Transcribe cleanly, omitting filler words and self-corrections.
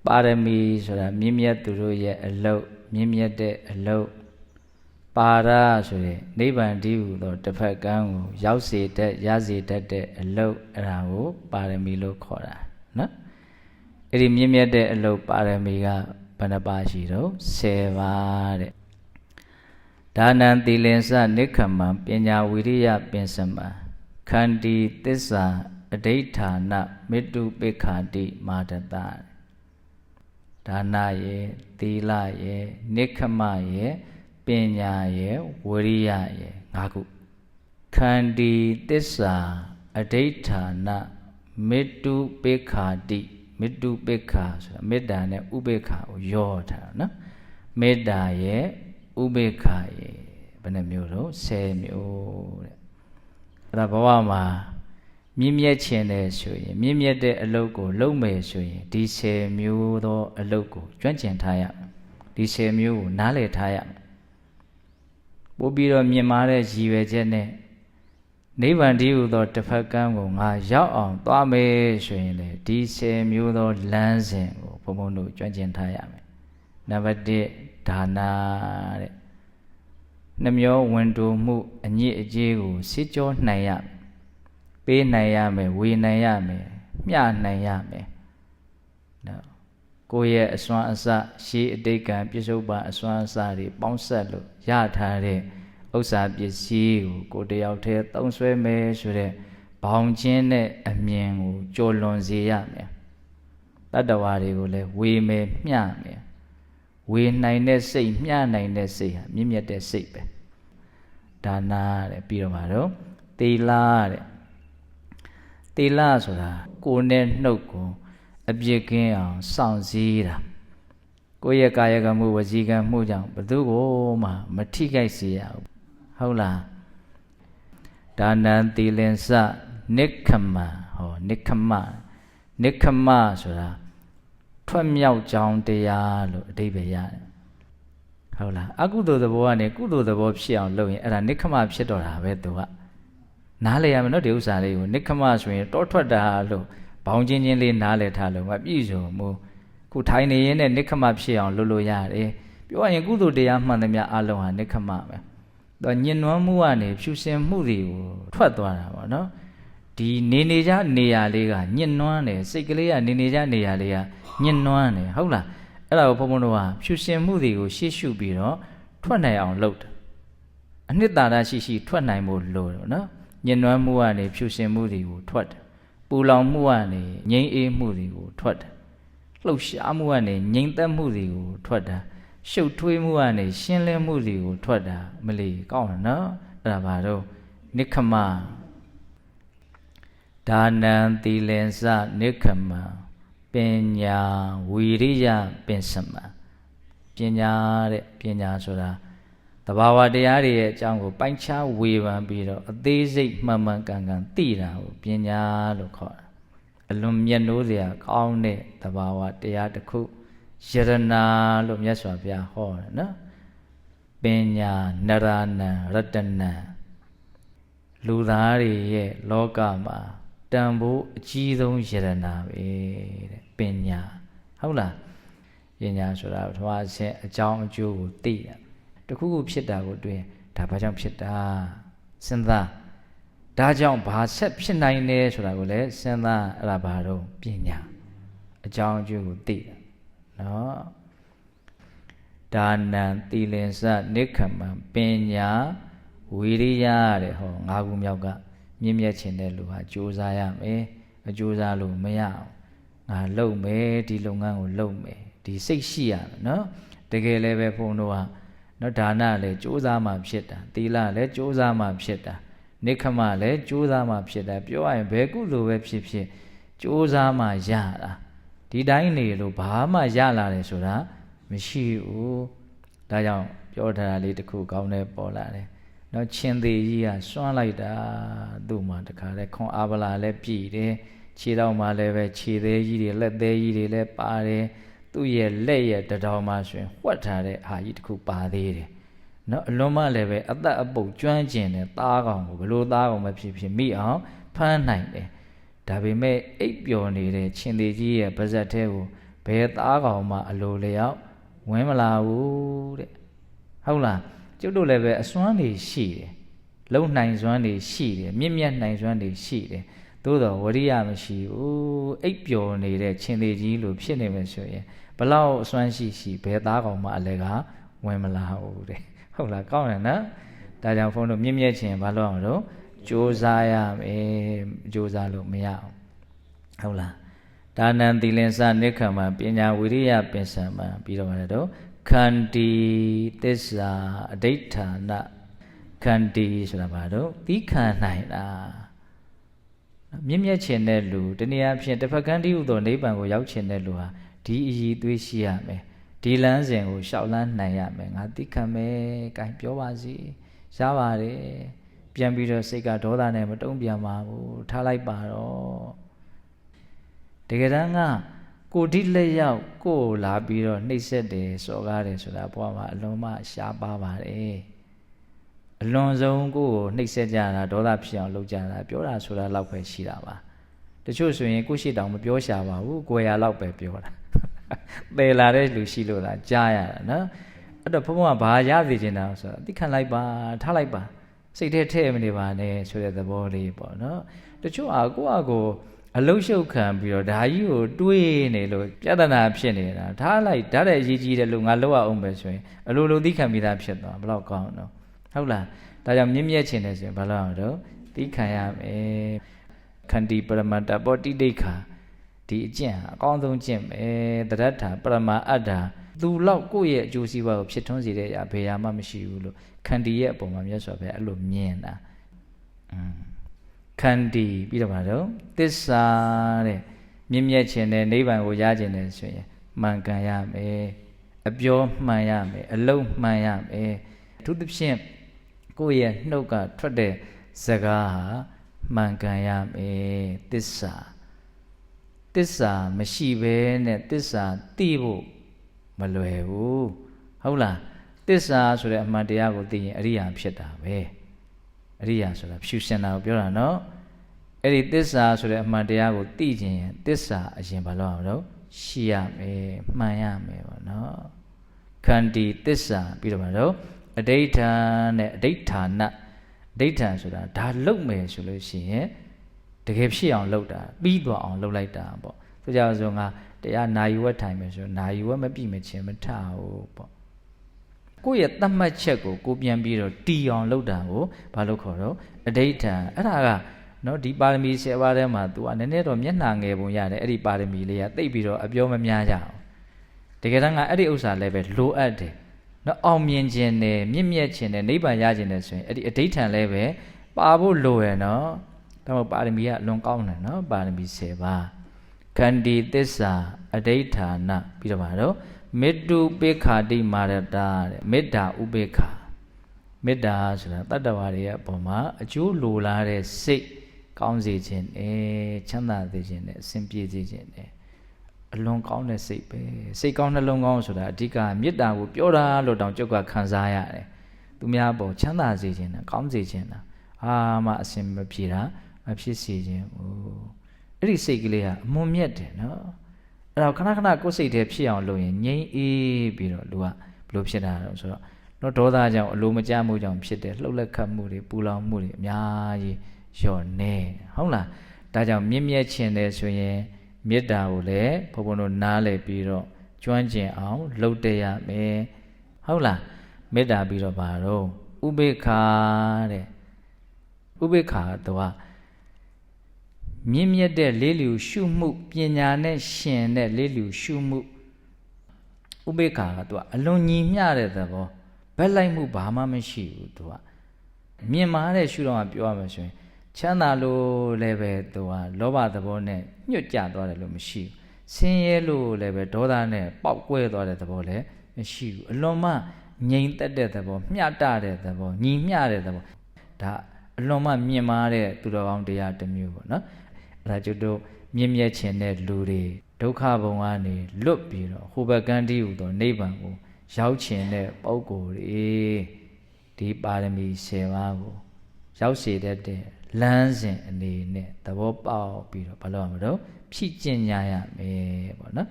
ပါရမီဆိုတာမြင့်မြတ်သူတို့ရဲ့အလုတ်မြင့်မြတ်တဲ့အလုတ်ပါရဆိုတဲ့နိဗ္ဗာန်တည်းဟူသောတစ်ဖက်ကန်းကိုရောက်စေတတ်ရစေတတ်တဲ့အလုတ်အဲ့ဒါကိုပါရမီလို့ခေါ်တာနော်အဲ့ဒီမြင့်မြတ်တဲ့အလုတ်ပါရမီကဘယ်နှပါရှိတော့10ပါးတဲ့ဒါနံသီလင်္စနိက္ခမံပညာဝိရိယပင်စမံခန္တီသစ္စာအဋိဌာနမေတ္တုပိက္ခာတိမာတတဒါနယေသီလယေနိက္ခမယေပညာယေဝိရိယယေ၅ခုခန္တီသစ္စာအဋိဌာနမေတ္တုပိက္ခာတိမေတ္တုပိက္ခာဆိုတာမေတ္တာနဲ့ဥပိက္ခာကိုရောထားတာနော်မေတ္တာယေဥပိက္ခာယေဘယ်နှမျိုးတော့10မျိုးတဲ့အဲ့ဒါဘဝမှာမြင့်မြတ်ခြင်းတဲ့ဆိုရင်မြင့်မြတ်တဲ့အလုပ်ကိုလုပ်မယ်ဆိုရင်ဒီ10မျိုးသောအလုပ်ကိုကျွမ်းကျင်ထားရမယ်ဒီ10မျိုးကိုနားလည်ထားရမယ်ပို့ပြီးတော့မြင်မာတဲ့ရည်ရွယ်ချက်နဲ့နိဗ္ဗာန်တည်းဟူသောတစ်ဖက်ကန်းကိုငါရောက်အောင်သွားမယ်ဆိုရင်လေဒီ10မျိုးသောလမ်းစဉ်ကိုဘုံဘုံတို့ကျွမ်းကျင်ထားရမယ်နံပါတ်1ဒါနတဲ့နှမျောဝန်တိုမှုအညစ်အကြေးကိုစစ်ကြောနိုင်ရမယ်ပေးနိုင်ရမယ်ဝေနိုင်ရမယ်မျှနိုင်ရမယ်နော်ကိုယ့်ရဲ့အစွမ်းအစရှေးအတိတ်ကံပြစ္ဆုတ်ပံအစွမ်းအစတွေပေါင်းဆက်လို့ရထားတဲ့ဥစ္စာပစ္စည်းကိုတယောက်တည်းသုံးဆွဲမယ်ဆိုတဲ့ဘောင်ချင်းနဲ့အမြင်ကိုကြော်လွန်စေရမယ်တတ္တဝါတွေကိုလည်းဝေမယ်မျှမယ်ဝေနိုင်တဲ့စိတ်မျှနိုင်တဲ့စိတ်ဟာမြင့်မြတ်တဲ့စိတ်ပဲဒါနတဲ့ပြီးတော့မှာတော့သီလတဲ့သီလဆိုတာကိုယ်နဲ့နှုတ်ကိုအပြစ်ကင်းအောင်စောင့်စည်းတာကိုယ့်ရဲ့ကာယကံမှုဝစီကံမှုကြောင့်ဘယ်သူကိုမှမထိခိုက်စေရဘူးဟုတ်လားဒါနံသီလင်္စနိက္ခမဟောနိက္ခမနိက္ခမဆိုတာထွက်မြောက်ကြောင်းတရားလို့အဓိပ္ပာယ်ရတယ်ဟုတ်လားအကုသိုလ်သဘောကနေကုသိုလ်သဘောဖြစ်အောင်လုပ်ရင်အဲ့ဒါနိက္ခမဖြစ်တော့တာပဲသူကနားလည်ရမယ်နော်ဒီဥစ္စာလေးကိုနိက္ခမဆိုရင်တောထွက်တာလို့ဘောင်ချင်းချင်းလေးနားလည်ထားလို့မပြည့်စုံဘူးခုထိုင်နေရင်နဲ့နိက္ခမဖြစ်အောင်လုပ်လို့ရတယ်ပြောရရင်ကုသိုလ်တရားမှန်သမျှအလုံးဟာနိက္ခမပဲတော့ညင်နွမ်းမှုကနေဖြူစင်မှုတွေကိုထွက်သွားတာပေါ့နော်ဒီနေကြနေရာလေးကညင်နွမ်းတယ်စိတ်ကလေးကနေကြနေရာလေးကညင်နွမ်းတယ်ဟုတ်လားအဲ့ဒါကိုဘုံဘုံတို့ကဖြူစင်မှုတွေကိုရှေ့ရှုပြီးတော့ထွက်နိုင်အောင်လုပ်တယ်အနှစ်သာရရှိထွက်နိုင်ဖို့လိုတယ်နော်ညင်နွမ်းမှုကနေဖြူစင်မှုတွေကိုထွက်တယ်ပူလောင်မှုကနေငြိမ်းအေးမှုတွေကိုထွက်တယ်လှုပ်ရှားမှုကနေငြိမ်သက်မှုတွေကိုထွက်တာရှုပ်ထွေးမှုကနေရှင်းလင်းမှုတွေကိုထွက်တာမလီကောင်းတယ်နော်အဲ့ဒါဘာတော့နိက္ခမဒါနံသီလင်္စနိက္ခမပညာဝီရိယပင်စမပညာတဲ့ပညာဆိုတာတဘာဝတရားတွေရဲ့အကြောင်းကိုပိုင်းခြားဝေဖန်ပြီးတော့အသေးစိတ်မှန်မှန်ကန်ကန်သိတာကိုပညာလို့ခေါ်တာအလွန်မြတ်နိုးစရာကောင်းတဲ့တဘာဝတရားတစ်ခုယရနာလို့မြတ်စွာဘုရားဟောတယ်နော်ပညာနရဏံရတနံလူသားတွေရဲ့လောကမှာတန်ဖိုးအကြီးဆုံးယရနာပဲတဲ့ပညာဟုတ်လားပညာဆိုတာပထမအဆင့်အကြောင်းအကျိုးကိုသိတာတခုခုဖြစ်တာကိုတွေ့ရင်ဒါဘာကြောင့်ဖြစ်တာစဉ်းစားဒါကြောင့်ဘာဆက်ဖြစ်နိုင်လဲဆိုတာကိုလည်းစဉ်းစားအဲ့ဒါဘာတော့ပညာအကြောင်းအကျိုးကိုသိတာနော်ဒါနံသီလင်္စနိက္ခမံပညာဝီရိယတဲ့ဟော၅ခုမြောက်ကမြင့်မြတ်ခြင်းတဲ့လူဟာကြိုးစားရမယ်မကြိုးစားလို့မရအောင်ငါလုပ်မယ်ဒီလုပ်ငန်းကိုလုပ်မယ်ဒီစိတ်ရှိရမယ်နော်တကယ်လည်းပဲဘုန်းတော်ကနော်ဒါနလည်းကြိုးစားမှဖြစ်တာသီလလည်းကြိုးစားမှဖြစ်တာနိက္ခမလည်းကြိုးစားမှဖြစ်တာပြောရရင်ဘယ်ကုသိုလ်ပဲဖြစ်ဖြစ်ကြိုးစားမှရတာဒီတိုင်းနေလို့ဘာမှရလာတယ်ဆိုတာမရှိဘူးဒါကြောင့်ပြောထားတာလေးတစ်ခုကောင်းတယ်ပေါ်လာတယ်နော်ချင်းသေးကြီးကစွန့်လိုက်တာသူ့မှာတခါလဲခွန်အာဗလာလည်းပြည်တယ်ခြေတော်မှာလည်းပဲခြေသေးကြီးတွေလက်သေးကြီးတွေလည်းပါတယ်သူ့ရဲ့လက်ရဲ့တတော်မှာဆိုရင်ဝှက်ထားတဲ့အာကြီးတစ်ခုပါသေးတယ်နော်အလွန်မှလည်းပဲအသက်အပုတ်ကျွမ်းကျင်တဲ့သားကောင်ကိုဘလို့သားကောင်မဖြစ်ဖြစ်မိအောင်ဖမ်းနိုင်တယ်ဒါပေမဲ့အိပ်ပျော်နေတဲ့ချင်းသေးကြီးရဲ့ပါဇက်ထဲကို ဘယ်သားကောင်မှအလိုလျောက်ဝင်မလာဘူးတဲ့ဟုတ်လားကျုပ်တို့လည်းပဲအစွမ်းတွေရှိတယ်လုံနိုင်စွမ်းတွေရှိတယ်မြင့်မြတ်နိုင်စွမ်းတွေရှိတယ်သို့တော့ဝရိယမရှိဘူးအိပ်ပျော်နေတဲ့ချင်းသေးကြီးလိုဖြစ်နေမယ်ဆိုရင်ဘလောက်အစွမ်းရှိဘယ်သားကောင်မှအလဲကဝင်မလာဘူးတဲ့ဟုတ်လားကောင်းတယ်နော်ဒါကြောင့်ဘုန်းတို့မြင့်မြတ်ခြင်းဘာလို့အောင်တော့ကြိုးစားရမယ်ကြိုးစားလို့မရအောင်ဟုတ်လားဒါနံသီလင်္စနိက္ခမပညာဝိရိယပင်စံမှာပြီးတော့ပါတယ်တော့ခန္တီသစ္စာအဋိဋ္ဌာနခန္တီဆိုတာဘာတော့သီးခံနိုင်တာမြင့်မြတ်ခြင်းတဲ့လူတနည်းအားဖြင့်တစ်ဖက်ကန်းတည်းဟူသောနိဗ္ဗာန်ကိုရောက်ခြင်းတဲ့လူဟာဒီအည်သွေးရှိရမယ်ဒီလမ်းစဉ်ကိုရှောက်လန်းနိုင်ရမယ်ငါသီးခံမယ်။ကိုင်ပြောပါစီရပါတယ်ပြန်ပြီးတော့စိတ်ကဒေါသနဲ့မတုံ့ပြန်ပါဘူးထားလိုက်ပါတော့တကယ်တမ်းကကိုဒီလက်ရောက်ကိုလာပြီးတော့နှိပ်စက်တယ်စော်ကားတယ်ဆိုတာဘဝမှာအလွန်မှရှားပါပါတယ်အလွန်ဆုံးကိုနှိပ်စက်ကြတာဒေါသဖြစ်အောင်လုပ်ကြတာပြောတာဆိုတာလောက်ပဲရှိတာပါတချို့ဆိုရင်ကိုရှိတောင်မပြောရှာပါဘူးကိုယ်ရလောက်ပဲပြောတာပယ်လာတဲ့လူရှိလို့သာကြားရတာနော်အဲ့တော့ဘုန်းဘုန်းကဘာရသိချင်တာဆိုတော့သိခံလိုက်ပါထားလိုက်ပါစိတ်ထဲထည့်မနေပါနဲ့ဆိုတဲ့သဘောလေးပေါ့နော်တချို့ကိုယ့်အကိုအလုံးရှုပ်ခံပြီးတော့ဒါကြီးကိုတွေးနေလို့ပြဿနာဖြစ်နေတာထားလိုက်ဓာတ်တဲ့အရေးကြီးတဲ့လို့ငါလောက်အောင်ပဲဆိုရင်အလိုလိုသိခံပြီးသားဖြစ်သွားဘယ်တော့ကောင်းတော့ဟုတ်လားဒါကြောင့်မြင့်မြတ်ခြင်းနဲ့ဆိုရင်ဘာလို့အောင်တော့သိခံရမယ်ခန္တီပရမတ္တပောတိဒိဋ္ဌာဒီအကျင့်ဟာအကောင်းဆုံးကျင့်ပဲတရထပရမအတ္တာသူလောက်ကိုယ့်ရဲ့အကျိုးစီးပွားကိုဖြစ်ထွန်းစေတဲ့အရာဘယ်ရာမှမရှိဘူးလို့ခန္တီရဲ့အပေါ်မှာမြတ်စွာဘုရားအဲ့လိုမြင်တာခန္တီပြီးတော့ပါတော့သစ္စာတဲ့မြင့်မြတ်ခြင်းနဲ့နိဗ္ဗာန်ကိုရခြင်းနဲ့ဆိုရင်မှန်ကန်ရမယ်အပြောမှန်ရမယ်အလုံးမှန်ရမယ်အထူးသဖြင့်ကိုယ့်ရဲ့နှုတ်ကထွက်တဲ့စကားဟာမှန်ကန်ရမယ်သစ္စာသစ္စာမရှိဘဲနဲ့သစ္စာသိဖို့မလွယ်ဘူးဟုတ်လားသစ္စာဆိုတဲ့အမှန်တရားကိုသိရင်အရိယာဖြစ်တာပဲအရိယာဆိုတာဖြူစင်တာကိုပြောတာနော်အဲ့ဒီသစ္စာဆိုတဲ့အမှန်တရားကိုသိခြင်းရင်သစ္စာအရင်ဘာလို့အောင်တော့ရှိရမယ်မှန်ရမယ်ပေါ့နော်ခန္တီသစ္စာပြီးတော့ဘာလို့အဋိဋ္ဌာနဲ့အဋိဋ္ဌာနအဋိဋ္ဌာဆိုတာဒါလုံမယ်ဆိုလို့ရှိရင်တကယ်ဖြစ်အောင်လုပ်တာပြီးသွားအောင်လုပ်လိုက်တာပေါ့ဆိုကြဆိုငါတရားနာယူဝတ်ထိုင်မယ်ဆိုနာယူဝတ်မပြည့်မချင်းမထဘူးပေါ့ကိုယ့်ရဲ့သတ်မှတ်ချက်ကိုကိုပြန်ပြီးတော့တီအောင်လုပ်တာကိုဘာလို့ခေါ်တော့အဋိဋ္ဌာအဲ့ဒါကနော်ဒီပါရမီ10ပါးထဲမှာ तू ကနည်းနည်းတော့မျက်နှာငယ်ပုံရတယ်အဲ့ဒီပါရမီလေးကတိတ်ပြီးတော့အပြောမများကြအောင်တကယ်တမ်းကအဲ့ဒီဥစ္စာလည်းပဲလိုအပ်တယ်နော်အောင်မြင်ခြင်းနဲ့မြင့်မြတ်ခြင်းနဲ့နိဗ္ဗာန်ရခြင်းနဲ့ဆိုရင်အဲ့ဒီအဋိဋ္ဌာလည်းပဲပါဖို့လိုရယ်နော်ဒါမှပါရမီကအလွန်ကောင်းတယ်နော်ပါရမီ10ပါးခန္တီသစ္စာအဋိဋ္ဌာနပြီးတော့ပါတော့မေတ္တုပေခာတိမာရတာတဲ့မေတ္တာဥပေက္ခမေတ္တာဆိုတာတတ္တဝါတွေရဲ့အပေါ်မှာအကျိုးလိုလားတဲ့စိတ်ကောင်းစေခြင်းချမ်းသာစေခြင်းနဲ့အစဉ်ပြေစေခြင်းနဲ့အလွန်ကောင်းတဲ့စိတ်ပဲစိတ်ကောင်းနှလုံးကောင်းဆိုတာအဓိကမေတ္တာကိုပြောတာလို့တောင်ကြုတ်ကခံစားရတယ်သူများပေါ်ချမ်းသာစေခြင်းနဲ့ကောင်းစေခြင်းနဲ့မှအစဉ်မပြေတာမဖြစ်စေခြင်းအဲ့ဒီစိတ်ကလေးကအမွန်မြတ်တယ်နော်အဲ့တော့ခဏခဏကိုယ်စိတ်ထဲဖြစ်အောင်လုပ်ရင်ငြိမ်းအေးပြီးတော့လူကဘလို့ဖြစ်တာတော့ဆိုတော့တော့ဒေါသကြောင့်အလိုမကျမှုကြောင့်ဖြစ်တယ်လှုပ်လက်ခတ်မှုတွေပူလောင်မှုတွေအများကြီးလျော့နေဟုတ်လားဒါကြောင့်မြင့်မြတ်ခြင်းတယ်ဆိုရင်မေတ္တာကိုလည်းဘုန်းဘုန်းတို့နားလည်ပြီးတော့ကျွမ်းကျင်အောင်လုပ်တတ်ရမယ်ဟုတ်လားမေတ္တာပြီးတော့ဘာတော့ဥပေက္ခတဲ့ဥပေက္ခတော့မြင့်မြတ်တဲ့လေးလျူရှုမှုပညာနဲ့ရှင်တဲ့လေးလျူရှုမှုဥပေက္ခကသူကအလွန်ညီမျှတဲ့သဘောဘက်လိုက်မှုဘာမှမရှိဘူးသူကမြင်မာတဲ့ရှုတော့ပြောရမှာဆိုရင်ချမ်းသာလို့လည်းပဲသူကလောဘသဘောနဲ့ညှွတ်ကြသွားတယ်လို့မရှိဘူးဆင်းရဲလို့လည်းပဲဒေါသနဲ့ပေါက်ကွဲသွားတဲ့သဘောလည်းမရှိဘူးအလွန်မှငြိမ်သက်တဲ့သဘောမျှတတဲ့သဘောညီမျှတဲ့သဘောဒါအလွန်မှမြင်မာတဲ့သူတော်ကောင်းတရားတစ်မျိုးပေါ့နော်အဲ့ဒါကျတို့မြင့်မြတ်ခြင်းတဲ့လူတွေဒုက္ခဘုံကနေလွတ်ပြီးတော့ဟိုဘကံတိဟူသောနိဗ္ဗာန်ကိုရောက်ခြင်းတဲ့ပုဂ္ဂိုလ်တွေဒီပါရမီ10ပါးကိုရောက်စေတတ်တဲ့လမ်းစဉ်အနေနဲ့သဘောပေါက်ပြီးတော့ဘာလို့ရမလို့ဖြည့်ကျင့်ကြရမယ်ပေါ့နော်